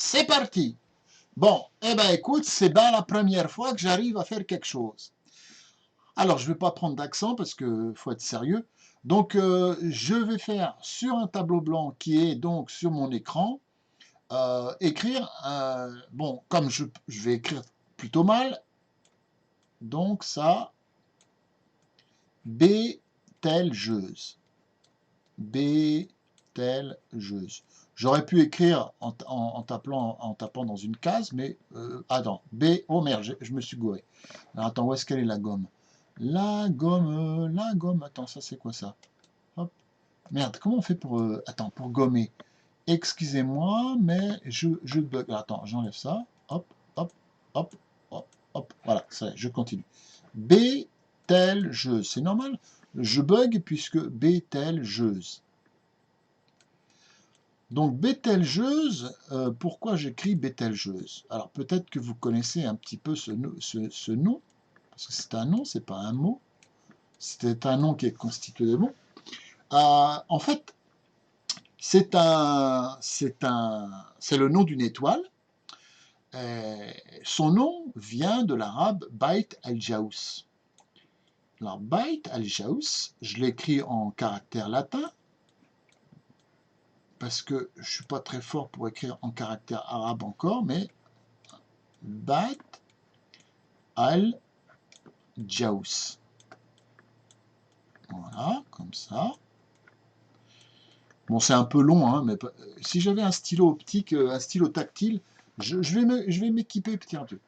C'est parti. Bon, eh ben écoute, c'est bien la première fois que j'arrive à faire quelque chose. Alors, je ne vais pas prendre d'accent parce que faut être sérieux. Donc, je vais faire sur un tableau blanc qui est donc sur mon écran, écrire, bon, comme je vais écrire plutôt mal, donc ça, bételgeuse. Bételgeuse. J'aurais pu écrire en tapant dans une case, mais attends, oh merde, je me suis gouré. Alors, attends, où est-ce qu'elle est la gomme? La gomme, attends, ça c'est quoi ça? Hop, merde, comment on fait pour, attends, pour gommer? Excusez-moi, mais je bug. Attends, j'enlève ça, hop, hop, hop, hop, hop, voilà, ça y est, je continue. Bételgeuse, c'est normal, je bug puisque bételgeuse. Donc Bételgeuse, pourquoi j'écris Bételgeuse? Alors peut-être que vous connaissez un petit peu ce nom, parce que c'est un nom, c'est pas un mot, c'est un nom qui est constitué de mots. En fait, c'est le nom d'une étoile. Son nom vient de l'arabe Bait al-Jaous. Alors Bait al-Jaous, je l'écris en caractère latin, parce que je ne suis pas très fort pour écrire en caractère arabe encore, mais Bait al-Jaous. Voilà, comme ça. Bon, c'est un peu long, hein, mais si j'avais un stylo optique, un stylo tactile, je vais m'équiper petit un peu.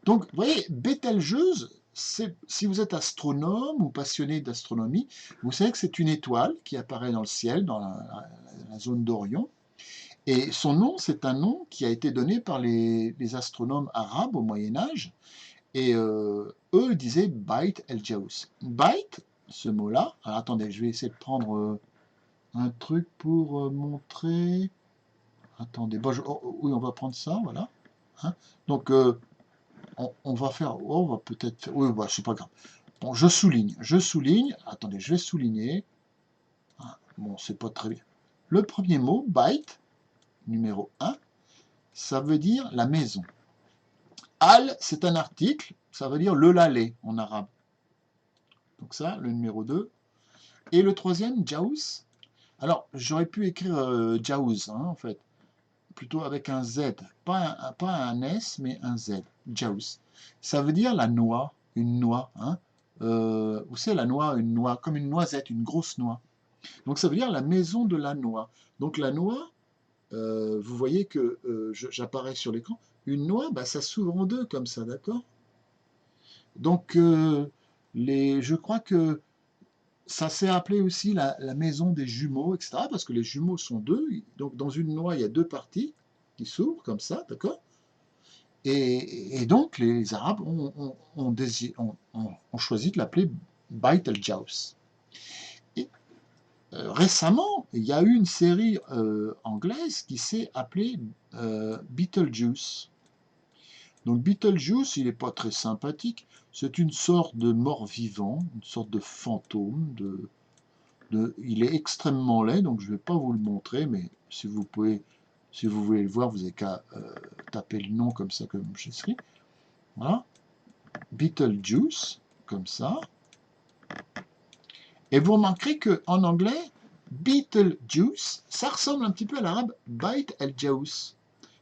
Donc, vous voyez, Bételgeuse, si vous êtes astronome ou passionné d'astronomie, vous savez que c'est une étoile qui apparaît dans le ciel, dans la zone d'Orion. Et son nom, c'est un nom qui a été donné par les astronomes arabes au Moyen Âge. Et eux disaient Bait el-Jaous. Bait, ce mot-là, alors attendez, je vais essayer de prendre un truc pour montrer. Attendez, bon, oui, on va prendre ça, voilà. Hein. Donc, on va faire, oh, on va peut-être faire, oui, bah, c'est pas grave. Bon, je souligne, attendez, je vais souligner. Ah, bon, c'est pas très bien. Le premier mot, Bait, numéro 1, ça veut dire la maison. Al, c'est un article, ça veut dire le lalé en arabe. Donc ça, le numéro 2. Et le troisième, Jaous. Alors, j'aurais pu écrire Jaous, hein, en fait, plutôt avec un Z, pas un S, mais un Z, Jaous. Ça veut dire la noix, une noix. Hein. Vous savez, la noix, une noix, comme une noisette, une grosse noix. Donc ça veut dire la maison de la noix. Donc la noix, vous voyez que j'apparais sur l'écran, une noix, bah, ça s'ouvre en deux comme ça, d'accord? Donc je crois que ça s'est appelé aussi la maison des jumeaux, etc. Parce que les jumeaux sont deux. Donc dans une noix, il y a deux parties qui s'ouvrent comme ça, d'accord? Et donc les Arabes ont choisi de l'appeler Bait el-Jaous. Et récemment, il y a eu une série anglaise qui s'est appelée Beetlejuice. Donc Beetlejuice, il n'est pas très sympathique. C'est une sorte de mort-vivant, une sorte de fantôme, il est extrêmement laid, donc je ne vais pas vous le montrer, mais si vous voulez le voir, vous n'avez qu'à taper le nom comme ça, comme j'écris. Voilà. Beetlejuice, comme ça. Et vous remarquerez qu'en anglais, Beetlejuice, ça ressemble un petit peu à l'arabe Bait el-Jaous,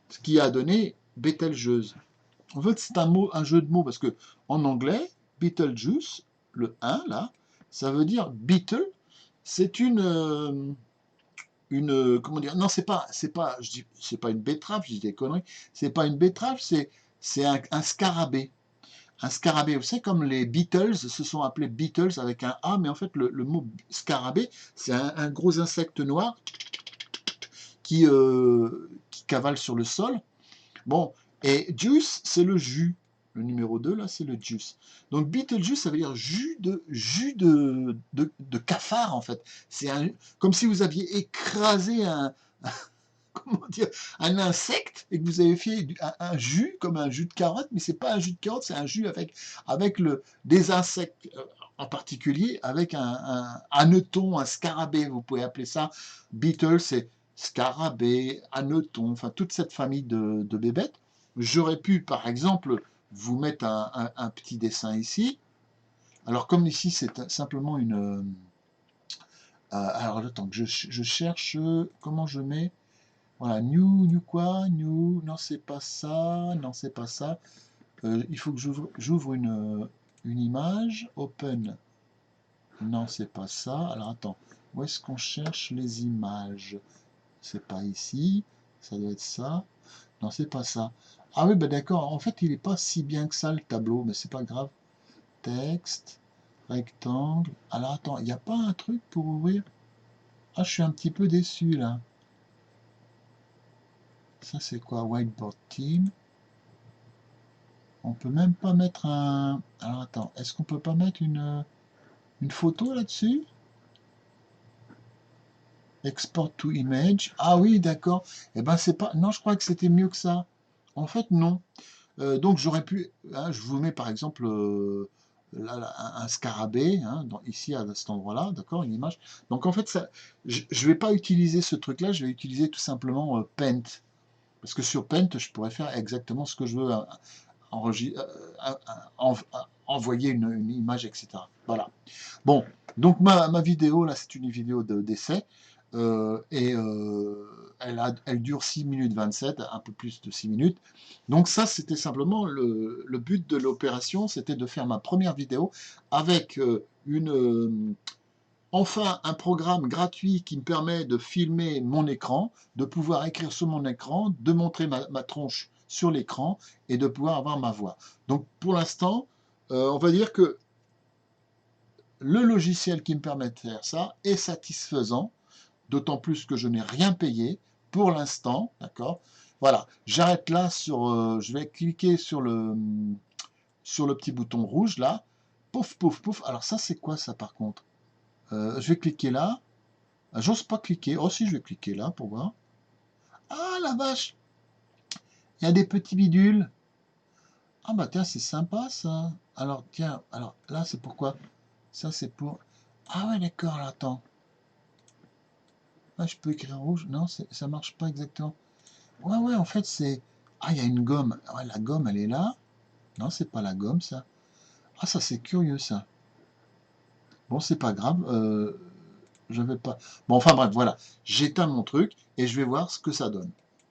ce qui a donné Bételgeuse. En fait, c'est un jeu de mots, parce que en anglais, Beetlejuice, le 1, là, ça veut dire beetle, c'est comment dire, non, c'est pas une betterave, je dis des conneries, c'est pas une betterave, c'est un scarabée. Un scarabée, vous savez, comme les Beatles se sont appelés Beatles avec un A, mais en fait, le mot scarabée, c'est un gros insecte noir qui cavale sur le sol. Bon, et juice, c'est le jus. Le numéro 2, là, c'est le juice. Donc, Beetlejuice, ça veut dire jus de cafard, en fait. Comme si vous aviez écrasé comment dire, un insecte et que vous avez fait un jus, comme un jus de carotte, mais c'est pas un jus de carotte, c'est un jus avec des insectes en particulier, avec un hanneton, un scarabée, vous pouvez appeler ça. Beetle, scarabée, hannetons, enfin toute cette famille de bébêtes. J'aurais pu, par exemple, vous mettre un petit dessin ici. Alors comme ici c'est simplement une... alors attends, je cherche, comment je mets... Voilà, new quoi? New, non c'est pas ça, non c'est pas ça. Il faut que j'ouvre une image, open, non c'est pas ça. Alors attends, où est-ce qu'on cherche les images? C'est pas ici, ça doit être ça. Non, c'est pas ça. Ah oui, ben d'accord, en fait il est pas si bien que ça le tableau, mais c'est pas grave. Texte, rectangle. Alors attends, il n'y a pas un truc pour ouvrir? Ah, je suis un petit peu déçu là. Ça c'est quoi? Whiteboard Team. On peut même pas mettre un... Alors attends, est-ce qu'on peut pas mettre une photo là-dessus? Export to image. Ah oui, d'accord. Eh ben c'est pas... Non, je crois que c'était mieux que ça. En fait, non. Donc j'aurais pu... hein, je vous mets par exemple là, un scarabée, hein, ici à cet endroit-là, d'accord, une image. Donc en fait, ça, je ne vais pas utiliser ce truc-là, je vais utiliser tout simplement Paint. Parce que sur Paint, je pourrais faire exactement ce que je veux, envoyer une image, etc. Voilà. Bon, donc ma vidéo, là, c'est une vidéo d'essai, et elle dure 6 minutes 27, un peu plus de 6 minutes. Donc ça, c'était simplement le but de l'opération, c'était de faire ma première vidéo avec enfin un programme gratuit qui me permet de filmer mon écran, de pouvoir écrire sur mon écran, de montrer ma tronche sur l'écran et de pouvoir avoir ma voix. Donc pour l'instant, on va dire que le logiciel qui me permet de faire ça est satisfaisant, d'autant plus que je n'ai rien payé pour l'instant, d'accord? Voilà, j'arrête là je vais cliquer sur le petit bouton rouge là, pouf, pouf, pouf. Alors ça, c'est quoi ça par contre? Je vais cliquer là. Ah, j'ose pas cliquer. Oh si, je vais cliquer là pour voir. Ah la vache, il y a des petits bidules. Ah bah tiens, c'est sympa ça. Alors tiens, alors là c'est pourquoi? Ça c'est pour... Ah ouais d'accord, alors, attends. Ah, je peux écrire rouge? Non, ça marche pas exactement. Ouais, ouais, en fait, c'est... Ah, il y a une gomme. Ah ouais, la gomme, elle est là. Non, c'est pas la gomme, ça. Ah, ça, c'est curieux, ça. Bon, c'est pas grave. Je vais pas... Bon, enfin bref, voilà. J'éteins mon truc et je vais voir ce que ça donne.